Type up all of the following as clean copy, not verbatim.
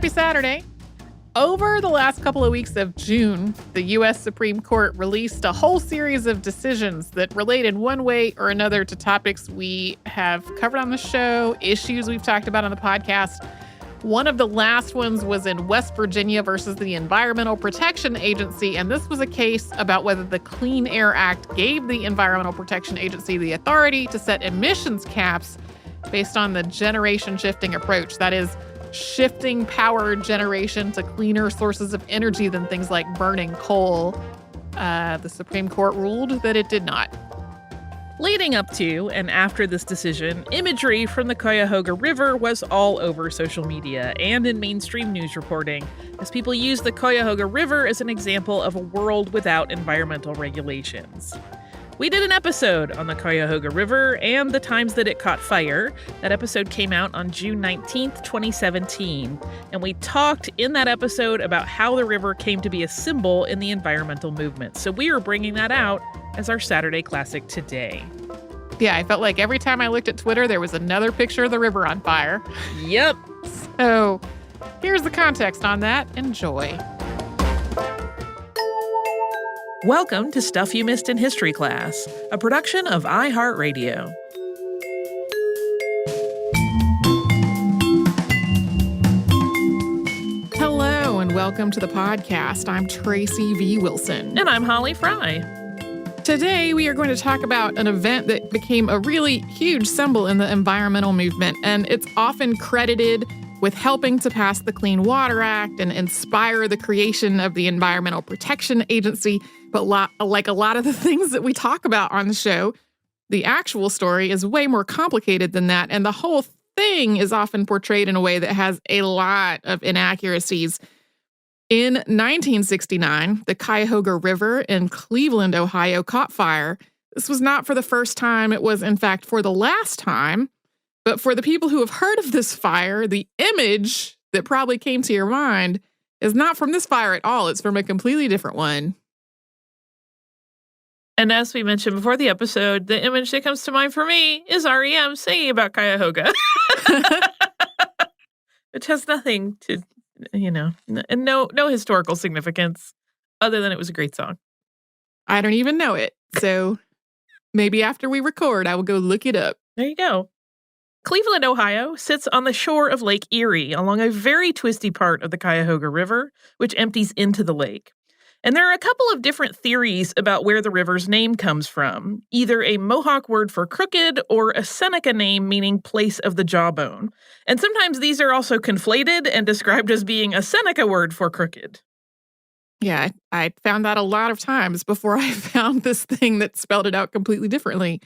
Happy Saturday. Over the last couple of weeks of June, the U.S. Supreme Court released a whole series of decisions that related one way or another to topics we have covered on the show, issues we've talked about on the podcast. One of the last ones was in West Virginia versus the Environmental Protection Agency, and this was a case about whether the Clean Air Act gave the Environmental Protection Agency the authority to set emissions caps based on the generation shifting approach. That is, shifting power generation to cleaner sources of energy than things like burning coal. The Supreme Court ruled that it did not. Leading up to and after this decision, imagery from the Cuyahoga River was all over social media and in mainstream news reporting, as people used the Cuyahoga River as an example of a world without environmental regulations. We did an episode on the Cuyahoga River and the times that it caught fire. That episode came out on June 19th, 2017, and we talked in that episode about how the river came to be a symbol in the environmental movement. So we are bringing that out as our Saturday classic today. Yeah, I felt like every time I looked at Twitter, there was another picture of the river on fire. Yep. So here's the context on that. Enjoy. Welcome to Stuff You Missed in History Class, a production of iHeartRadio. Hello and welcome to the podcast. I'm Tracy V. Wilson. And I'm Holly Fry. Today we are going to talk about an event that became a really huge symbol in the environmental movement, and it's often credited with helping to pass the Clean Water Act and inspire the creation of the Environmental Protection Agency. But like a lot of the things that we talk about on the show, the actual story is way more complicated than that. And the whole thing is often portrayed in a way that has a lot of inaccuracies. In 1969, the Cuyahoga River in Cleveland, Ohio, caught fire. This was not for the first time. It was, in fact, for the last time. But for the people who have heard of this fire, the image that probably came to your mind is not from this fire at all. It's from a completely different one. And as we mentioned before the episode, the image that comes to mind for me is REM singing about Cuyahoga. Which has nothing to, and no historical significance other than it was a great song. I don't even know it. So maybe after we record, I will go look it up. There you go. Cleveland, Ohio, sits on the shore of Lake Erie along a very twisty part of the Cuyahoga River, which empties into the lake. And there are a couple of different theories about where the river's name comes from, either a Mohawk word for crooked or a Seneca name meaning place of the jawbone. And sometimes these are also conflated and described as being a Seneca word for crooked. Yeah, I found that a lot of times before I found this thing that spelled it out completely differently.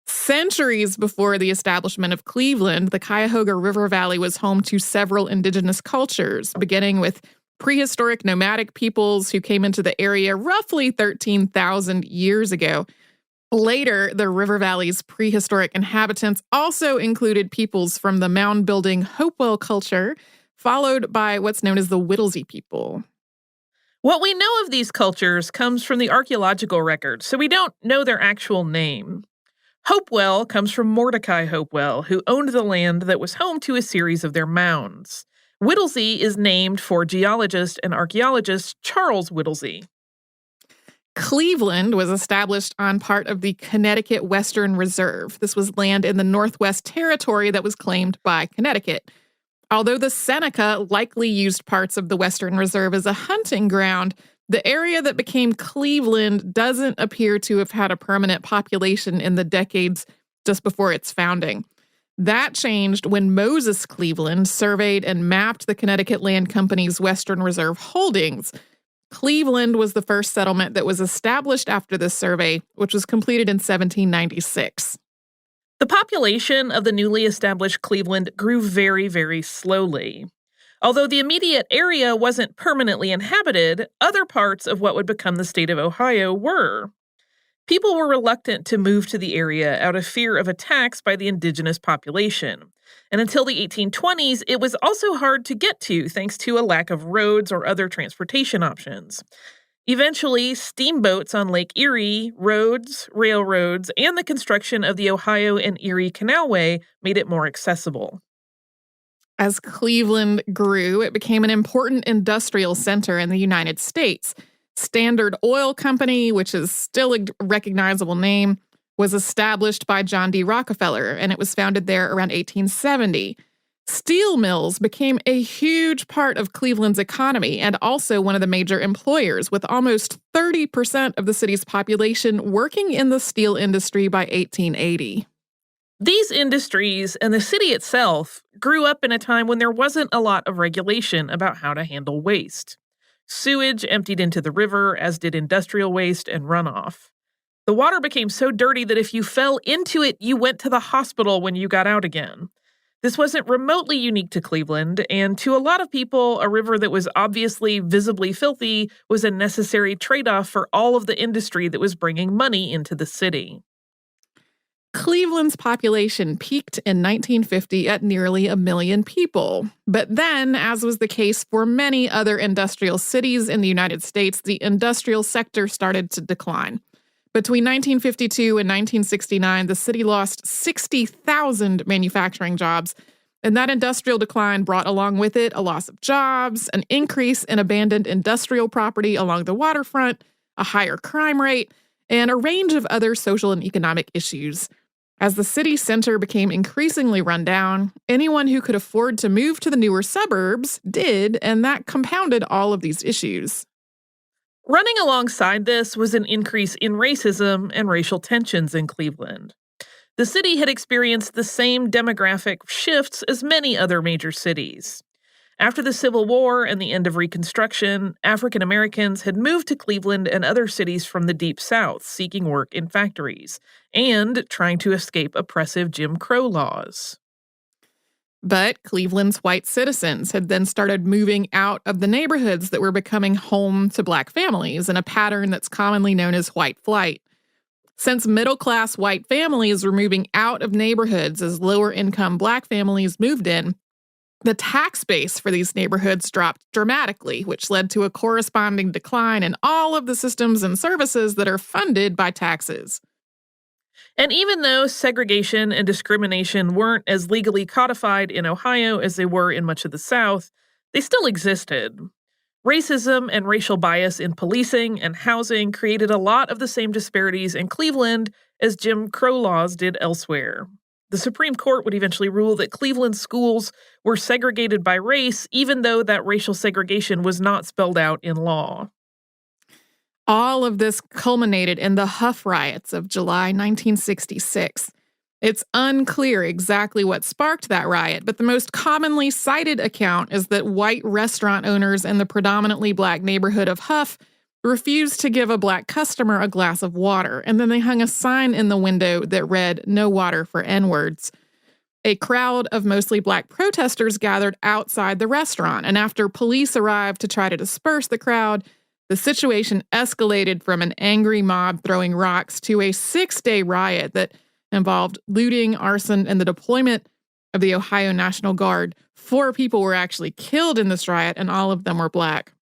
Centuries before the establishment of Cleveland, the Cuyahoga River Valley was home to several indigenous cultures, beginning with prehistoric nomadic peoples who came into the area roughly 13,000 years ago. Later, the River Valley's prehistoric inhabitants also included peoples from the mound-building Hopewell culture, followed by what's known as the Whittlesey people. What we know of these cultures comes from the archaeological records, so we don't know their actual name. Hopewell comes from Mordecai Hopewell, who owned the land that was home to a series of their mounds. Whittlesey is named for geologist and archaeologist Charles Whittlesey. Cleveland was established on part of the Connecticut Western Reserve. This was land in the Northwest Territory that was claimed by Connecticut. Although the Seneca likely used parts of the Western Reserve as a hunting ground, the area that became Cleveland doesn't appear to have had a permanent population in the decades just before its founding. That changed when Moses Cleveland surveyed and mapped the Connecticut Land Company's Western Reserve holdings. Cleveland was the first settlement that was established after this survey, which was completed in 1796. The population of the newly established Cleveland grew very, very slowly. Although the immediate area wasn't permanently inhabited, other parts of what would become the state of Ohio were. People were reluctant to move to the area out of fear of attacks by the indigenous population. And until the 1820s, it was also hard to get to thanks to a lack of roads or other transportation options. Eventually, steamboats on Lake Erie, roads, railroads, and the construction of the Ohio and Erie Canalway made it more accessible. As Cleveland grew, it became an important industrial center in the United States. Standard Oil Company, which is still a recognizable name, was established by John D. Rockefeller, and it was founded there around 1870. Steel mills became a huge part of Cleveland's economy and also one of the major employers, with almost 30% of the city's population working in the steel industry by 1880. These industries and the city itself grew up in a time when there wasn't a lot of regulation about how to handle waste. Sewage emptied into the river, as did industrial waste and runoff. The water became so dirty that if you fell into it, you went to the hospital when you got out again. This wasn't remotely unique to Cleveland, and to a lot of people, a river that was obviously visibly filthy was a necessary trade-off for all of the industry that was bringing money into the city. Cleveland's population peaked in 1950 at nearly 1 million people. But then, as was the case for many other industrial cities in the United States, the industrial sector started to decline. Between 1952 and 1969, the city lost 60,000 manufacturing jobs, and that industrial decline brought along with it a loss of jobs, an increase in abandoned industrial property along the waterfront, a higher crime rate, and a range of other social and economic issues. As the city center became increasingly run down, anyone who could afford to move to the newer suburbs did, and that compounded all of these issues. Running alongside this was an increase in racism and racial tensions in Cleveland. The city had experienced the same demographic shifts as many other major cities. After the Civil War and the end of Reconstruction, African Americans had moved to Cleveland and other cities from the Deep South, seeking work in factories and trying to escape oppressive Jim Crow laws. But Cleveland's white citizens had then started moving out of the neighborhoods that were becoming home to Black families in a pattern that's commonly known as white flight. Since middle-class white families were moving out of neighborhoods as lower-income Black families moved in, the tax base for these neighborhoods dropped dramatically, which led to a corresponding decline in all of the systems and services that are funded by taxes. And even though segregation and discrimination weren't as legally codified in Ohio as they were in much of the South, they still existed. Racism and racial bias in policing and housing created a lot of the same disparities in Cleveland as Jim Crow laws did elsewhere. The Supreme Court would eventually rule that Cleveland schools were segregated by race, even though that racial segregation was not spelled out in law. All of this culminated in the Huff riots of July 1966. It's unclear exactly what sparked that riot, but the most commonly cited account is that white restaurant owners in the predominantly Black neighborhood of Huff refused to give a Black customer a glass of water, and then they hung a sign in the window that read, "No water for N-words." A crowd of mostly Black protesters gathered outside the restaurant, and after police arrived to try to disperse the crowd, the situation escalated from an angry mob throwing rocks to a 6-day riot that involved looting, arson, and the deployment of the Ohio National Guard. 4 people were actually killed in this riot, and all of them were Black.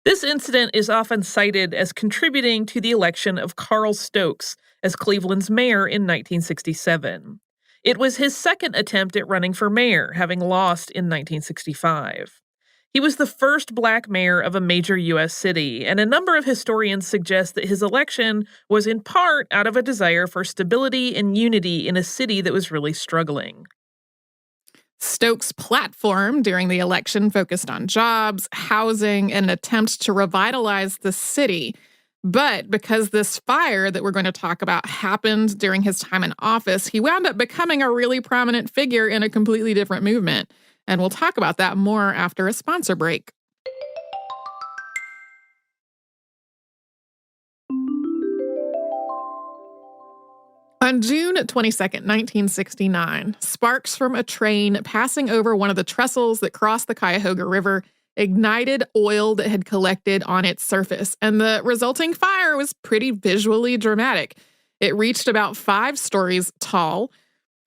This incident is often cited as contributing to the election of Carl Stokes as Cleveland's mayor in 1967. It was his second attempt at running for mayor, having lost in 1965. He was the first Black mayor of a major U.S. city, and a number of historians suggest that his election was in part out of a desire for stability and unity in a city that was really struggling. Stokes' platform during the election focused on jobs, housing, and an attempt to revitalize the city. But because this fire that we're going to talk about happened during his time in office, he wound up becoming a really prominent figure in a completely different movement. And we'll talk about that more after a sponsor break. On June 22nd, 1969, sparks from a train passing over one of the trestles that crossed the Cuyahoga River ignited oil that had collected on its surface, and the resulting fire was pretty visually dramatic. It reached about 5 stories tall.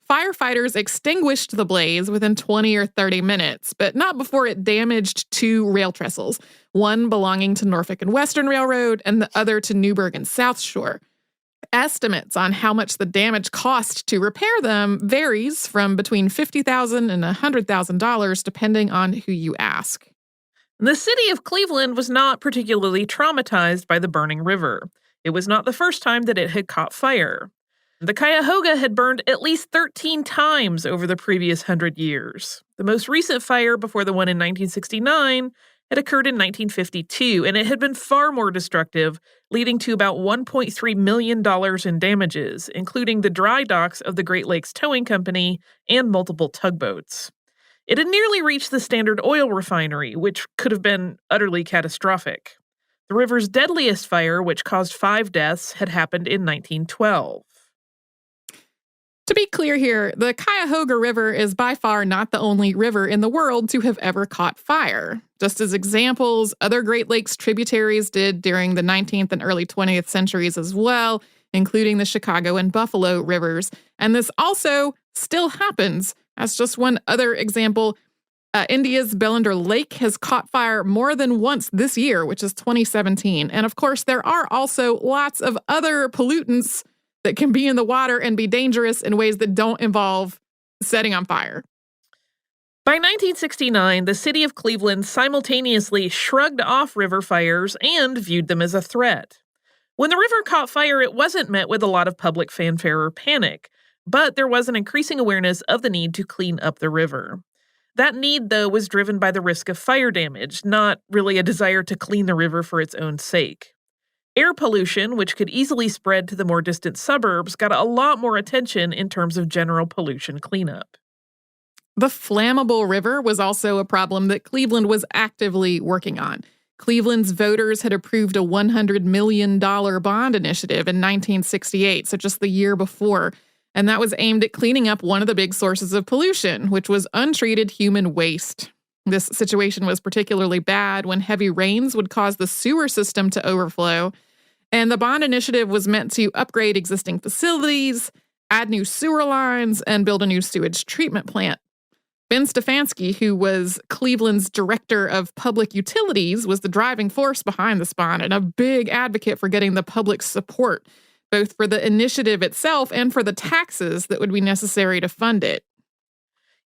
Firefighters extinguished the blaze within 20 or 30 minutes, but not before it damaged 2 rail trestles, one belonging to Norfolk and Western Railroad and the other to Newburgh and South Shore. Estimates on how much the damage cost to repair them varies from between $50,000 and $100,000 depending on who you ask. The city of Cleveland was not particularly traumatized by the burning river. It was not the first time that it had caught fire. The Cuyahoga had burned at least 13 times over the previous 100 years. The most recent fire before the one in 1969 had occurred in 1952, and it had been far more destructive, leading to about $1.3 million in damages, including the dry docks of the Great Lakes Towing Company and multiple tugboats. It had nearly reached the Standard Oil refinery, which could have been utterly catastrophic. The river's deadliest fire, which caused 5 deaths, had happened in 1912. To be clear here, the Cuyahoga River is by far not the only river in the world to have ever caught fire. Just as examples, other Great Lakes tributaries did during the 19th and early 20th centuries as well, including the Chicago and Buffalo rivers. And this also still happens. As just one other example, India's Bellender Lake has caught fire more than once this year, which is 2017. And of course, there are also lots of other pollutants that can be in the water and be dangerous in ways that don't involve setting on fire. By 1969, the city of Cleveland simultaneously shrugged off river fires and viewed them as a threat. When the river caught fire, it wasn't met with a lot of public fanfare or panic, but there was an increasing awareness of the need to clean up the river. That need, though, was driven by the risk of fire damage, not really a desire to clean the river for its own sake. Air pollution, which could easily spread to the more distant suburbs, got a lot more attention in terms of general pollution cleanup. The flammable river was also a problem that Cleveland was actively working on. Cleveland's voters had approved a $100 million bond initiative in 1968, so just the year before, and that was aimed at cleaning up one of the big sources of pollution, which was untreated human waste. This situation was particularly bad when heavy rains would cause the sewer system to overflow, and the bond initiative was meant to upgrade existing facilities, add new sewer lines, and build a new sewage treatment plant. Ben Stefanski, who was Cleveland's director of public utilities, was the driving force behind this bond and a big advocate for getting the public's support, both for the initiative itself and for the taxes that would be necessary to fund it.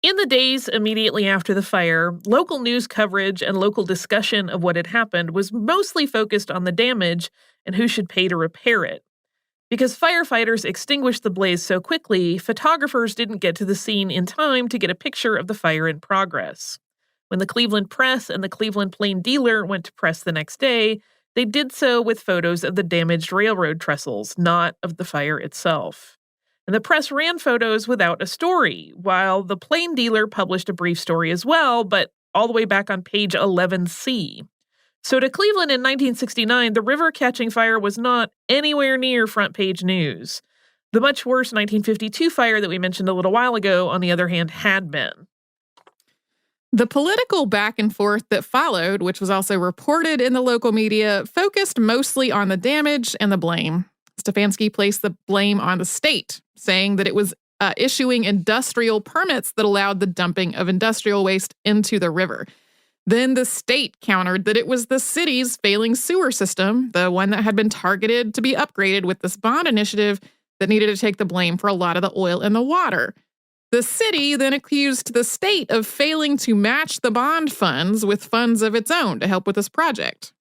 In the days immediately after the fire, local news coverage and local discussion of what had happened was mostly focused on the damage and who should pay to repair it. Because firefighters extinguished the blaze so quickly, photographers didn't get to the scene in time to get a picture of the fire in progress. When the Cleveland Press and the Cleveland Plain Dealer went to press the next day, they did so with photos of the damaged railroad trestles, not of the fire itself. And the press ran photos without a story, while the Plain Dealer published a brief story as well, but all the way back on page 11C. So to Cleveland in 1969, the river catching fire was not anywhere near front page news. The much worse 1952 fire that we mentioned a little while ago, on the other hand, had been. The political back and forth that followed, which was also reported in the local media, focused mostly on the damage and the blame. Stefanski placed the blame on the state, saying that it was issuing industrial permits that allowed the dumping of industrial waste into the river. Then the state countered that it was the city's failing sewer system, the one that had been targeted to be upgraded with this bond initiative, that needed to take the blame for a lot of the oil in the water. The city then accused the state of failing to match the bond funds with funds of its own to help with this project.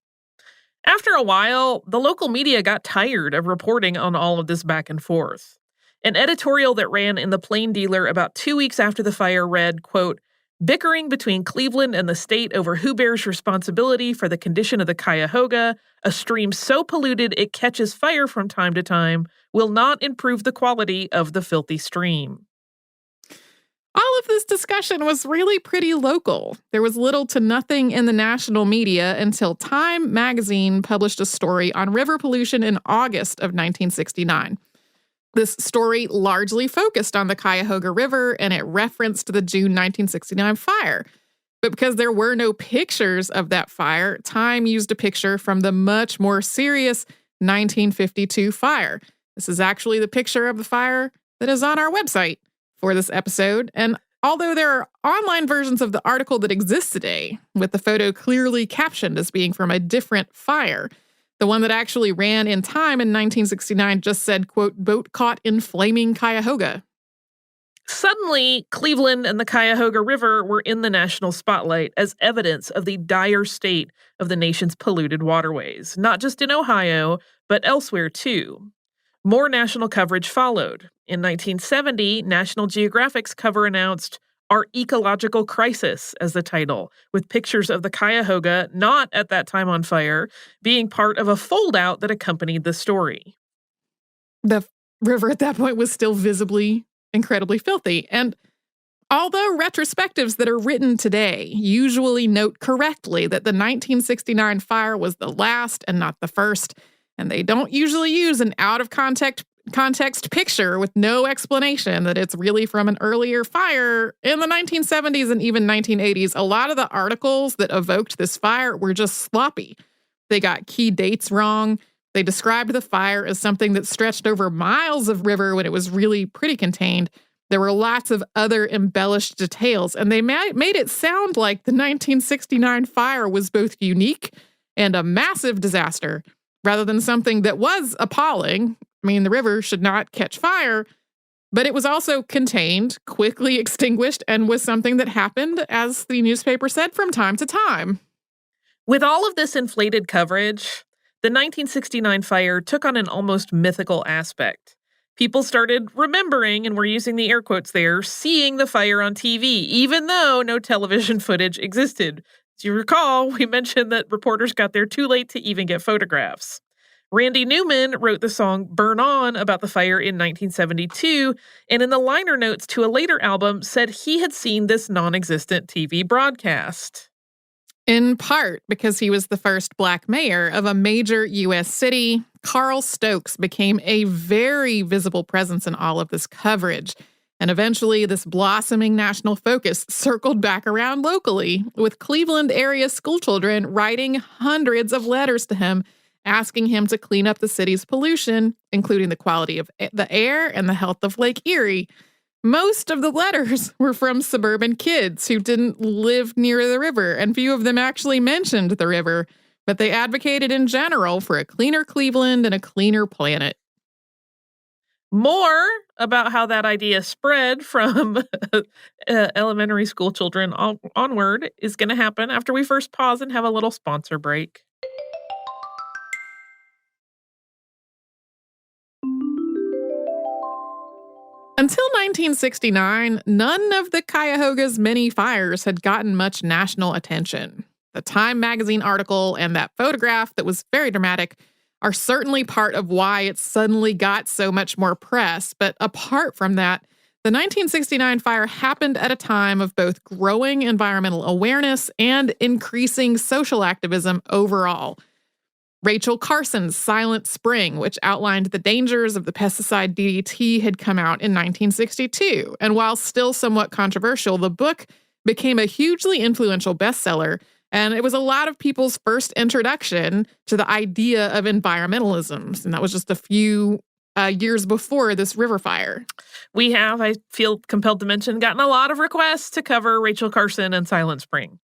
After a while, the local media got tired of reporting on all of this back and forth. An editorial that ran in the Plain Dealer about 2 weeks after the fire read, quote, "Bickering between Cleveland and the state over who bears responsibility for the condition of the Cuyahoga, a stream so polluted it catches fire from time to time, will not improve the quality of the filthy stream." All of this discussion was really pretty local. There was little to nothing in the national media until Time magazine published a story on river pollution in August of 1969. This story largely focused on the Cuyahoga River, and it referenced the June 1969 fire. But because there were no pictures of that fire, Time used a picture from the much more serious 1952 fire. This is actually the picture of the fire that is on our website for this episode. And although there are online versions of the article that exist today, with the photo clearly captioned as being from a different fire, The one that actually ran in time in 1969 just said, quote, boat caught in flaming Cuyahoga. Suddenly, Cleveland and the Cuyahoga River were in the national spotlight as evidence of the dire state of the nation's polluted waterways, not just in Ohio, but elsewhere too. More national coverage followed. In 1970, National Geographic's cover announced Our Ecological Crisis as the title, with pictures of the Cuyahoga, not at that time on fire, being part of a fold-out that accompanied the story. The river at that point was still visibly incredibly filthy. And although retrospectives that are written today usually note correctly that the 1969 fire was the last and not the first, and they don't usually use an out-of-context picture with no explanation that it's really from an earlier fire, in the 1970s and even 1980s, a lot of the articles that evoked this fire were just sloppy. They got key dates wrong. They described the fire as something that stretched over miles of river when it was really pretty contained. There were lots of other embellished details, and they made it sound like the 1969 fire was both unique and a massive disaster, rather than something that was appalling. I mean, the river should not catch fire, but it was also contained, quickly extinguished, and was something that happened, as the newspaper said, from time to time. With all of this inflated coverage, the 1969 fire took on an almost mythical aspect. People started remembering, and we're using the air quotes there, seeing the fire on TV, even though no television footage existed. As you recall, we mentioned that reporters got there too late to even get photographs. Randy Newman wrote the song Burn On about the fire in 1972, and in the liner notes to a later album said he had seen this non-existent TV broadcast. In part because he was the first Black mayor of a major U.S. city, Carl Stokes became a very visible presence in all of this coverage. And eventually, this blossoming national focus circled back around locally, with Cleveland area schoolchildren writing hundreds of letters to him, asking him to clean up the city's pollution, including the quality of the air and the health of Lake Erie. Most of the letters were from suburban kids who didn't live near the river, and few of them actually mentioned the river, but they advocated in general for a cleaner Cleveland and a cleaner planet. More about how that idea spread from elementary school children onward is going to happen after we first pause and have a little sponsor break. Until 1969, none of the Cuyahoga's many fires had gotten much national attention. The Time magazine article and that photograph that was very dramatic are certainly part of why it suddenly got so much more press. But apart from that, the 1969 fire happened at a time of both growing environmental awareness and increasing social activism overall. Rachel Carson's Silent Spring, which outlined the dangers of the pesticide DDT, had come out in 1962. And while still somewhat controversial, the book became a hugely influential bestseller, and it was a lot of people's first introduction to the idea of environmentalism. And that was just a few years before this river fire. We have, I feel compelled to mention, gotten a lot of requests to cover Rachel Carson and Silent Spring.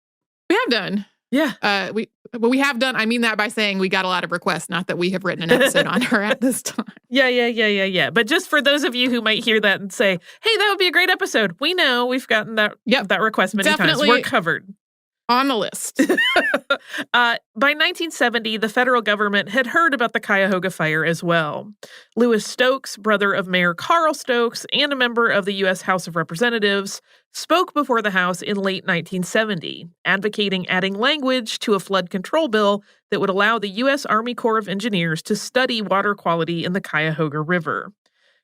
We have done. Yeah. We have done, I mean that by saying we got a lot of requests, not that we have written an episode on her at this time. Yeah. But just for those of you who might hear that and say, hey, that would be a great episode. We know we've gotten that request many times. We're covered. On the list. By 1970, the federal government had heard about the Cuyahoga fire as well. Louis Stokes, brother of Mayor Carl Stokes and a member of the U.S. House of Representatives, spoke before the House in late 1970, advocating adding language to a flood control bill that would allow the U.S. Army Corps of Engineers to study water quality in the Cuyahoga River.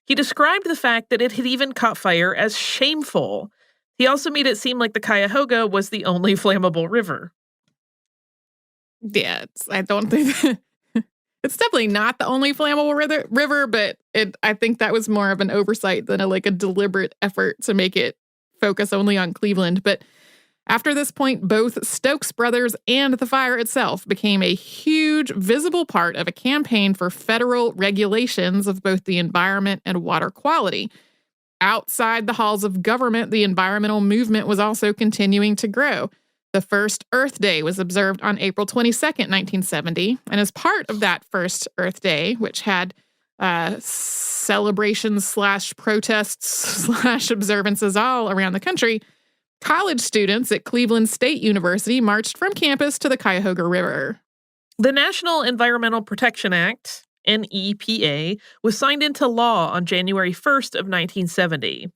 He described the fact that it had even caught fire as shameful. He also made it seem like the Cuyahoga was the only flammable river. Yeah, I don't think it's definitely not the only flammable river, but I think that was more of an oversight than a deliberate effort to make it focus only on Cleveland. But after this point, both Stokes brothers and the fire itself became a huge, visible part of a campaign for federal regulations of both the environment and water quality. Outside the halls of government, the environmental movement was also continuing to grow. The first Earth Day was observed on April 22nd, 1970. And as part of that first Earth Day, which had celebrations / protests / observances all around the country, college students at Cleveland State University marched from campus to the Cuyahoga River. The National Environmental Protection Act, NEPA, was signed into law on January 1st of 1970.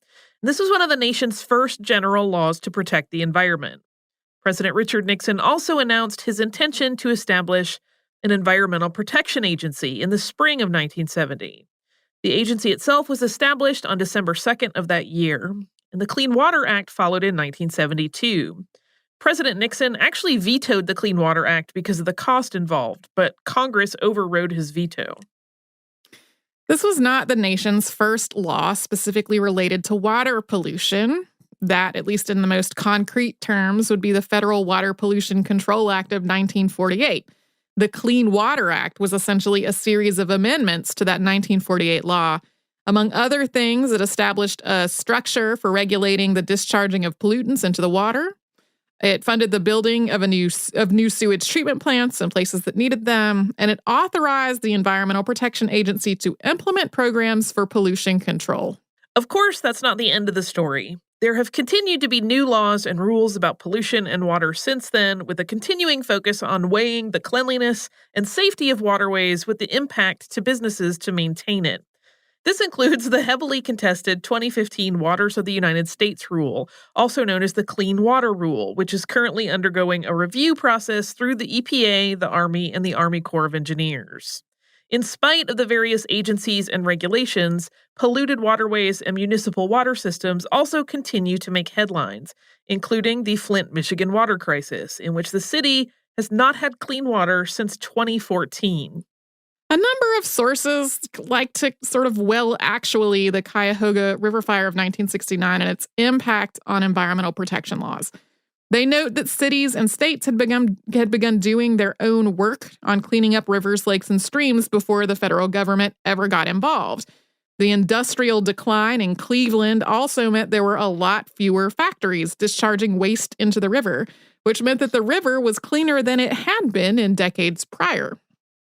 This was one of the nation's first general laws to protect the environment. President Richard Nixon also announced his intention to establish an environmental protection agency in the spring of 1970. The agency itself was established on December 2nd of that year, and the Clean Water Act followed in 1972. President Nixon actually vetoed the Clean Water Act because of the cost involved, but Congress overrode his veto. This was not the nation's first law specifically related to water pollution. That, at least in the most concrete terms, would be the Federal Water Pollution Control Act of 1948. The Clean Water Act was essentially a series of amendments to that 1948 law. Among other things, it established a structure for regulating the discharging of pollutants into the water. It funded the building of new sewage treatment plants in places that needed them, and it authorized the Environmental Protection Agency to implement programs for pollution control. Of course, that's not the end of the story. There have continued to be new laws and rules about pollution and water since then, with a continuing focus on weighing the cleanliness and safety of waterways with the impact to businesses to maintain it. This includes the heavily contested 2015 Waters of the United States Rule, also known as the Clean Water Rule, which is currently undergoing a review process through the EPA, the Army, and the Army Corps of Engineers. In spite of the various agencies and regulations, polluted waterways and municipal water systems also continue to make headlines, including the Flint, Michigan water crisis, in which the city has not had clean water since 2014. A number of sources like to sort of the Cuyahoga River Fire of 1969 and its impact on environmental protection laws. They note that cities and states had begun doing their own work on cleaning up rivers, lakes, and streams before the federal government ever got involved. The industrial decline in Cleveland also meant there were a lot fewer factories discharging waste into the river, which meant that the river was cleaner than it had been in decades prior.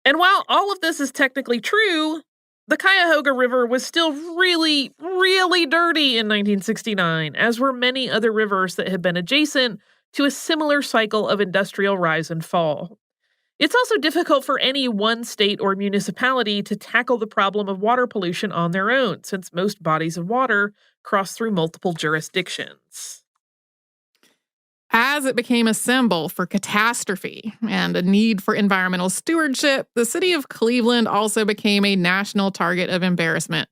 And while all of this is technically true, the Cuyahoga River was still really, really dirty in 1969, as were many other rivers that had been adjacent to a similar cycle of industrial rise and fall. It's also difficult for any one state or municipality to tackle the problem of water pollution on their own, since most bodies of water cross through multiple jurisdictions. As it became a symbol for catastrophe and a need for environmental stewardship, the city of Cleveland also became a national target of embarrassment.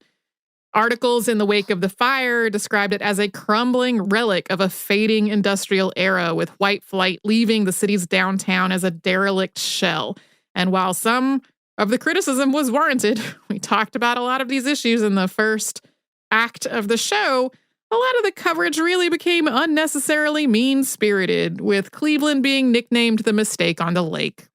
Articles in the wake of the fire described it as a crumbling relic of a fading industrial era, with white flight leaving the city's downtown as a derelict shell. And while some of the criticism was warranted, we talked about a lot of these issues in the first act of the show, a lot of the coverage really became unnecessarily mean-spirited, with Cleveland being nicknamed the mistake on the lake.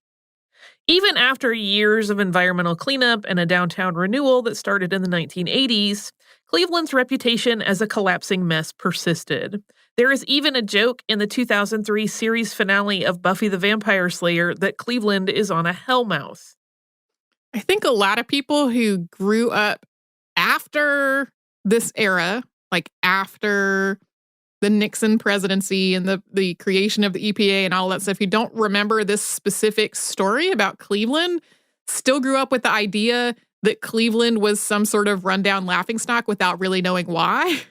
Even after years of environmental cleanup and a downtown renewal that started in the 1980s, Cleveland's reputation as a collapsing mess persisted. There is even a joke in the 2003 series finale of Buffy the Vampire Slayer that Cleveland is on a hellmouth. I think a lot of people who grew up after this era, like after the Nixon presidency and the creation of the EPA and all that stuff, who don't remember this specific story about Cleveland, still grew up with the idea that Cleveland was some sort of rundown laughingstock without really knowing why.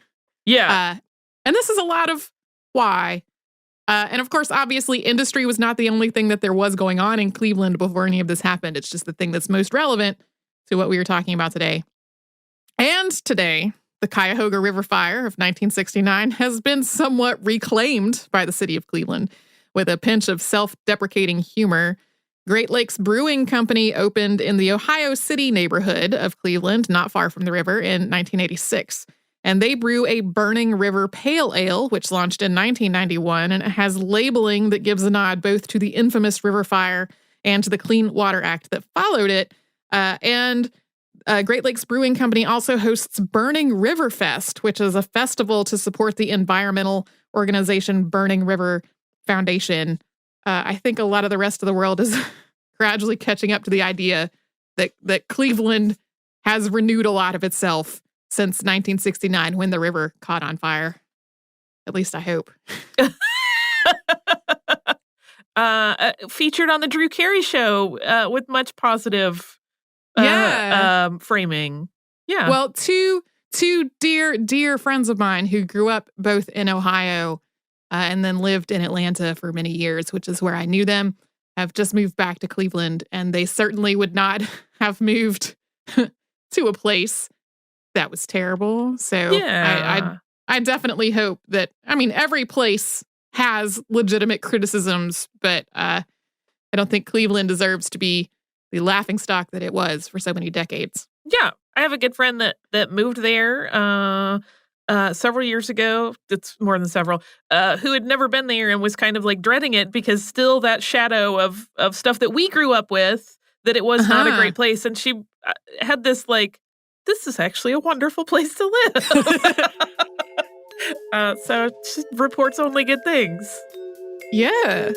Yeah. And this is a lot of why. And of course, obviously, industry was not the only thing that there was going on in Cleveland before any of this happened. It's just the thing that's most relevant to what we were talking about today. And today, the Cuyahoga River Fire of 1969 has been somewhat reclaimed by the city of Cleveland. With a pinch of self-deprecating humor, Great Lakes Brewing Company opened in the Ohio City neighborhood of Cleveland, not far from the river, in 1986. And they brew a Burning River Pale Ale, which launched in 1991, and it has labeling that gives a nod both to the infamous river fire and to the Clean Water Act that followed it. Great Lakes Brewing Company also hosts Burning River Fest, which is a festival to support the environmental organization Burning River foundation, I think a lot of the rest of the world is gradually catching up to the idea that Cleveland has renewed a lot of itself since 1969 when the river caught on fire. At least I hope. Featured on the Drew Carey Show with much positive framing. Yeah. Well, two dear friends of mine who grew up both in Ohio and then lived in Atlanta for many years, which is where I knew them, have just moved back to Cleveland, and they certainly would not have moved to a place that was terrible. So yeah. I definitely hope that, I mean, every place has legitimate criticisms, but I don't think Cleveland deserves to be the laughingstock that it was for so many decades. Yeah. I have a good friend that moved there several years ago. It's more than several, who had never been there and was kind of like dreading it because still that shadow of stuff that we grew up with, that it was not a great place. And she had this like, this is actually a wonderful place to live. So she reports only good things. Yeah.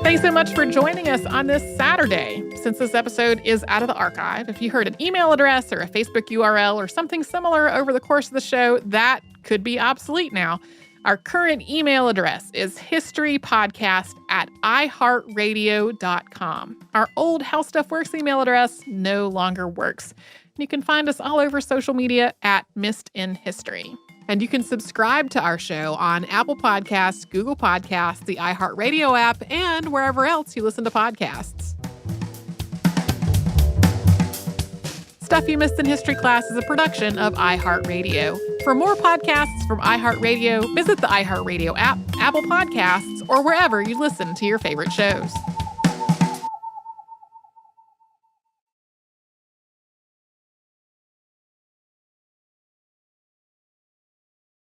Thanks so much for joining us on this Saturday. Since this episode is out of the archive, if you heard an email address or a Facebook URL or something similar over the course of the show, that could be obsolete now. Our current email address is historypodcast@iHeartRadio.com. Our old How Stuff Works email address no longer works. You can find us all over social media at Missed in History. And you can subscribe to our show on Apple Podcasts, Google Podcasts, the iHeartRadio app, and wherever else you listen to podcasts. Stuff You Missed in History Class is a production of iHeartRadio. For more podcasts from iHeartRadio, visit the iHeartRadio app, Apple Podcasts, or wherever you listen to your favorite shows.